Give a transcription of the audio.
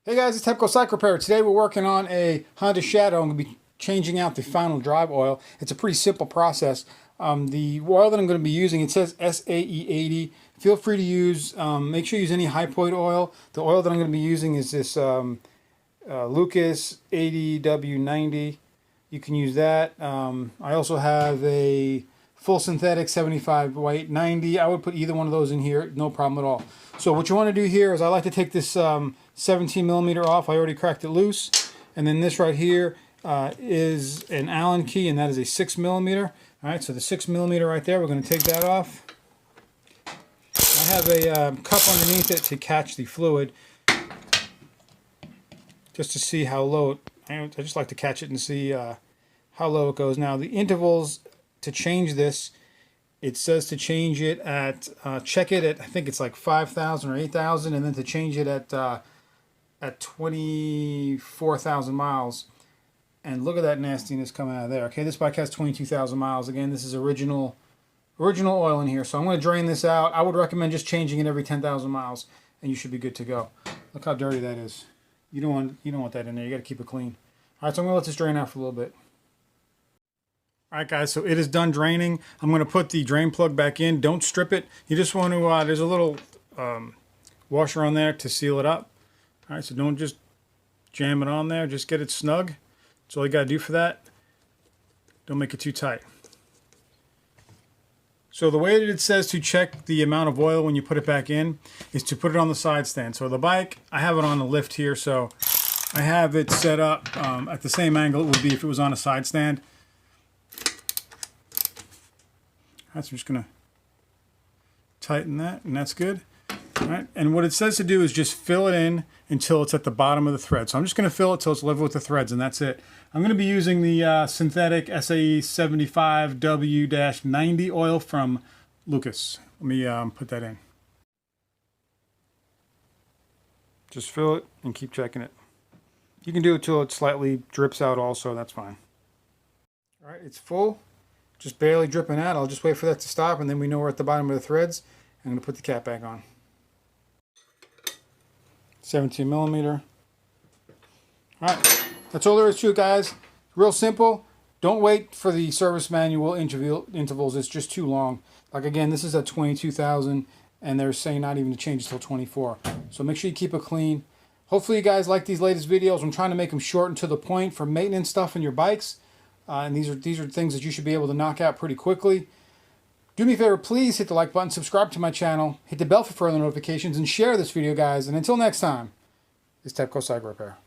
Hey guys, it's Hypoid Synthetic Repair. Today we're working on a Honda Shadow. I'm going to be changing out the final drive oil. It's a pretty simple process. The oil that I'm going to be using, it says SAE80. Feel free to use, make sure you use any Hypoid oil. The oil that I'm going to be using is this Lucas 80W90. You can use that. I also have a full synthetic 75 white 90. I would put either one of those in here, no problem at all. So what you want to do here is I like to take this 17 millimeter off. I already cracked it loose. And then this right here is an Allen key, and that is a 6 millimeter. All right, so the 6 millimeter right there, we're going to take that off. I have a cup underneath it to catch the fluid, just to see how low it, I just like to catch it and see how low it goes. Now the intervals to change this, it says to change it at, check it at, I think it's like 5,000 or 8,000, and then to change it at 24,000 miles. And look at that nastiness coming out of there. Okay, this bike has 22,000 miles. Again, this is original oil in here. So I'm going to drain this out. I would recommend just changing it every 10,000 miles, and you should be good to go. Look how dirty that is. You don't want that in there. You got to keep it clean. All right, so I'm going to let this drain out for a little bit. All right, guys, so it is done draining. I'm going to put the drain plug back in. Don't strip it. You just want to, there's a little washer on there to seal it up. All right, so don't just jam it on there. Just get it snug. That's all you got to do for that. Don't make it too tight. So the way that it says to check the amount of oil when you put it back in is to put it on the side stand. So the bike, I have it on the lift here, so I have it set up at the same angle it would be if it was on a side stand. Right, so I'm just going to tighten that, and that's good. All right, and what it says to do is just fill it in until it's at the bottom of the thread. So I'm just going to fill it till it's level with the threads, and that's it. I'm going to be using the synthetic SAE 75W-90 oil from Lucas. Let me put that in. Just fill it and keep checking it. You can do it till it slightly drips out also, that's fine. All right, it's full. Just barely dripping out. I'll just wait for that to stop, and then we know we're at the bottom of the threads. I'm going to put the cap back on. 17 millimeter. All right, that's all there is to it, guys. Real simple. Don't wait for the service manual intervals. It's just too long. Like again, this is at 22,000, and they're saying not even to change it till 24. So make sure you keep it clean. Hopefully you guys like these latest videos. I'm trying to make them short and to the point for maintenance stuff in your bikes. And these are things that you should be able to knock out pretty quickly. Do me a favor, please hit the like button, subscribe to my channel, hit the bell for further notifications, and share this video, guys. And until next time, it's Hypoid Synthetic Repair.